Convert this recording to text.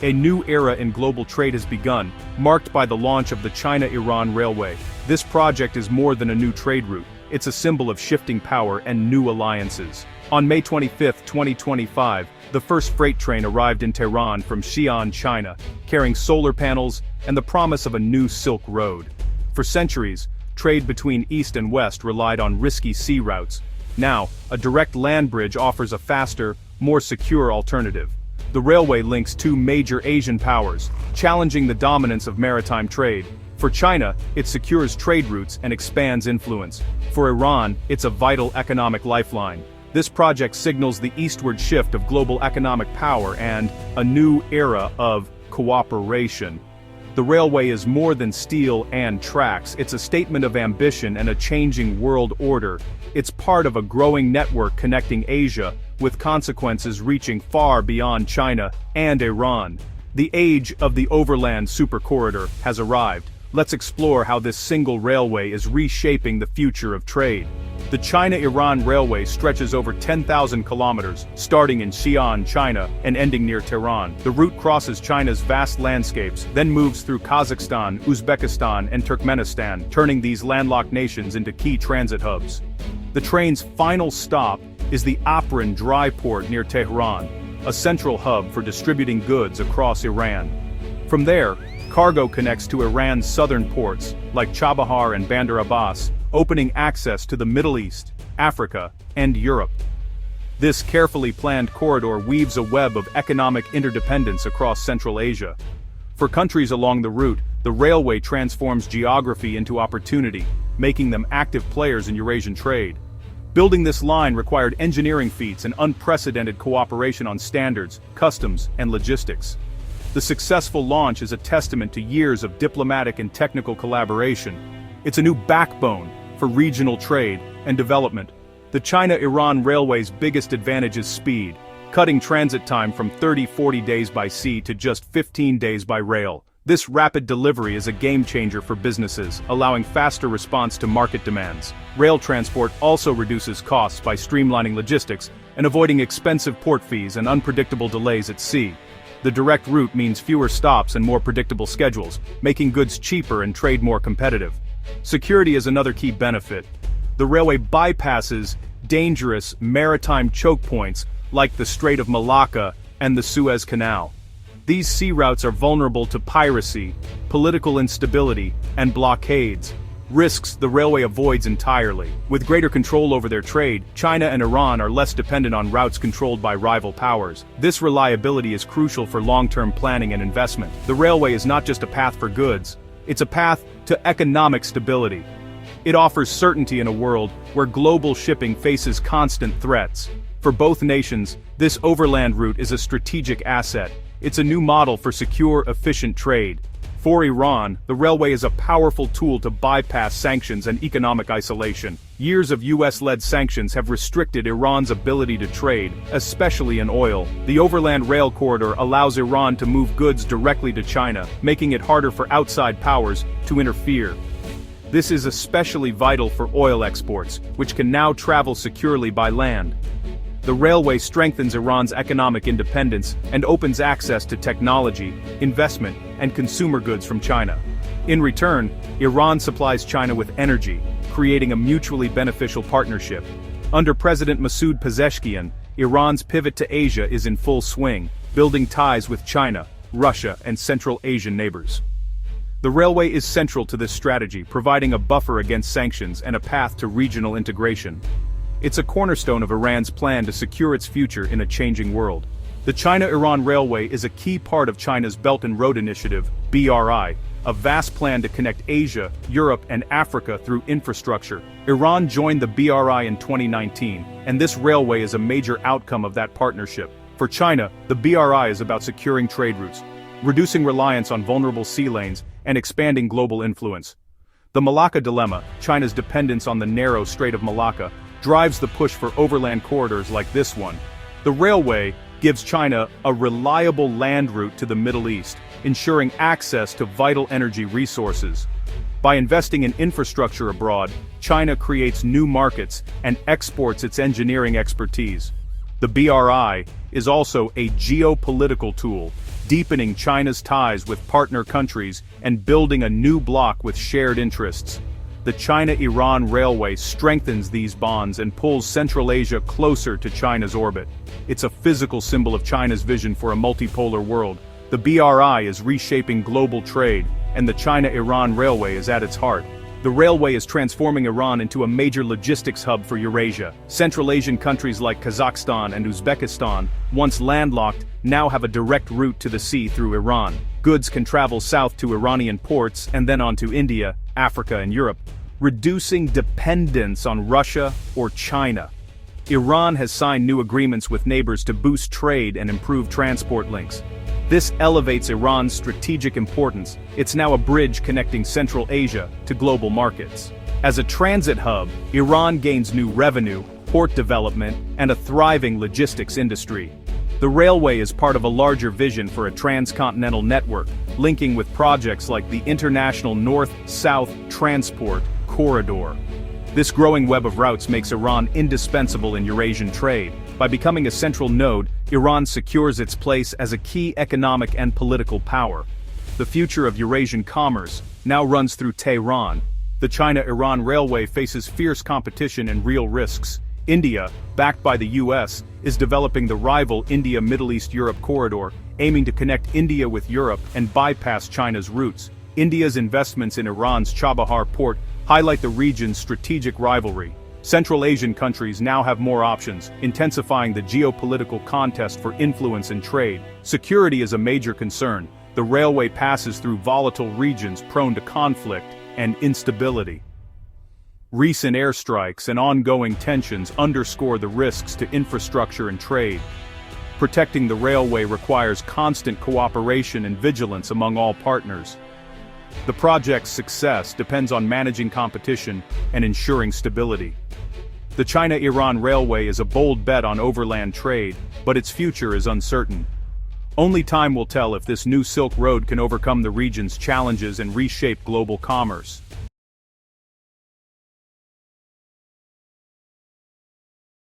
A new era in global trade has begun, marked by the launch of the China-Iran Railway. This project is more than a new trade route, it's a symbol of shifting power and new alliances. On May 25, 2025, the first freight train arrived in Tehran from Xi'an, China, carrying solar panels and the promise of a new Silk Road. For centuries, trade between East and West relied on risky sea routes. Now, a direct land bridge offers a faster, more secure alternative. The railway links two major Asian powers, challenging the dominance of maritime trade. For China, it secures trade routes and expands influence. For Iran, it's a vital economic lifeline. This project signals the eastward shift of global economic power and a new era of cooperation. The railway is more than steel and tracks, it's a statement of ambition and a changing world order. It's part of a growing network connecting Asia, with consequences reaching far beyond China and Iran. The age of the overland supercorridor has arrived. Let's explore how this single railway is reshaping the future of trade. The China-Iran Railway stretches over 10,000 kilometers, starting in Xi'an, China, and ending near Tehran. The route crosses China's vast landscapes, then moves through Kazakhstan, Uzbekistan, and Turkmenistan, turning these landlocked nations into key transit hubs. The train's final stop is the Afrin dry port near Tehran, a central hub for distributing goods across Iran. From there, cargo connects to Iran's southern ports, like Chabahar and Bandar Abbas, opening access to the Middle East, Africa, and Europe. This carefully planned corridor weaves a web of economic interdependence across Central Asia. For countries along the route, the railway transforms geography into opportunity, making them active players in Eurasian trade. Building this line required engineering feats and unprecedented cooperation on standards, customs, and logistics. The successful launch is a testament to years of diplomatic and technical collaboration. It's a new backbone for regional trade and development. The China-Iran Railway's biggest advantage is speed, cutting transit time from 30-40 days by sea to just 15 days by rail. This rapid delivery is a game-changer for businesses, allowing faster response to market demands. Rail transport also reduces costs by streamlining logistics and avoiding expensive port fees and unpredictable delays at sea. The direct route means fewer stops and more predictable schedules, making goods cheaper and trade more competitive. Security is another key benefit. The railway bypasses dangerous maritime chokepoints like the Strait of Malacca and the Suez Canal. These sea routes are vulnerable to piracy, political instability, and blockades, risks the railway avoids entirely. With greater control over their trade, China and Iran are less dependent on routes controlled by rival powers. This reliability is crucial for long-term planning and investment. The railway is not just a path for goods, it's a path to economic stability. It offers certainty in a world where global shipping faces constant threats. For both nations, this overland route is a strategic asset. It's a new model for secure, efficient trade. For Iran, the railway is a powerful tool to bypass sanctions and economic isolation. Years of US-led sanctions have restricted Iran's ability to trade, especially in oil. The overland rail corridor allows Iran to move goods directly to China, making it harder for outside powers to interfere. This is especially vital for oil exports, which can now travel securely by land. The railway strengthens Iran's economic independence and opens access to technology, investment, and consumer goods from China. In return, Iran supplies China with energy, creating a mutually beneficial partnership. Under President Masoud Pezeshkian, Iran's pivot to Asia is in full swing, building ties with China, Russia, and Central Asian neighbors. The railway is central to this strategy, providing a buffer against sanctions and a path to regional integration. It's a cornerstone of Iran's plan to secure its future in a changing world. The China-Iran Railway is a key part of China's Belt and Road Initiative, BRI, a vast plan to connect Asia, Europe, and Africa through infrastructure. Iran joined the BRI in 2019, and this railway is a major outcome of that partnership. For China, the BRI is about securing trade routes, reducing reliance on vulnerable sea lanes, and expanding global influence. The Malacca Dilemma, China's dependence on the narrow Strait of Malacca, drives the push for overland corridors like this one. The railway gives China a reliable land route to the Middle East, ensuring access to vital energy resources. By investing in infrastructure abroad, China creates new markets and exports its engineering expertise. The BRI is also a geopolitical tool. deepening China's ties with partner countries and building a new bloc with shared interests. The China-Iran Railway strengthens these bonds and pulls Central Asia closer to China's orbit. It's a physical symbol of China's vision for a multipolar world. The BRI is reshaping global trade, and the China-Iran Railway is at its heart. The railway is transforming Iran into a major logistics hub for Eurasia. Central Asian countries like Kazakhstan and Uzbekistan, once landlocked, now have a direct route to the sea through Iran. Goods can travel south to Iranian ports and then on to India, Africa and Europe, reducing dependence on Russia or China. Iran has signed new agreements with neighbors to boost trade and improve transport links. This elevates Iran's strategic importance. It's now a bridge connecting Central Asia to global markets. As a transit hub, Iran gains new revenue, port development, and a thriving logistics industry. The railway is part of a larger vision for a transcontinental network, linking with projects like the International North-South Transport Corridor. This growing web of routes makes Iran indispensable in Eurasian trade. By becoming a central node, Iran secures its place as a key economic and political power. The future of Eurasian commerce now runs through Tehran. The China-Iran Railway faces fierce competition and real risks. India, backed by the US, is developing the rival India-Middle East-Europe corridor, aiming to connect India with Europe and bypass China's routes. India's investments in Iran's Chabahar port highlight the region's strategic rivalry. Central Asian countries now have more options, intensifying the geopolitical contest for influence and trade. Security is a major concern. The railway passes through volatile regions prone to conflict and instability. Recent airstrikes and ongoing tensions underscore the risks to infrastructure and trade. Protecting the railway requires constant cooperation and vigilance among all partners. The project's success depends on managing competition and ensuring stability. The China-Iran Railway is a bold bet on overland trade, but its future is uncertain. Only time will tell if this new Silk Road can overcome the region's challenges and reshape global commerce.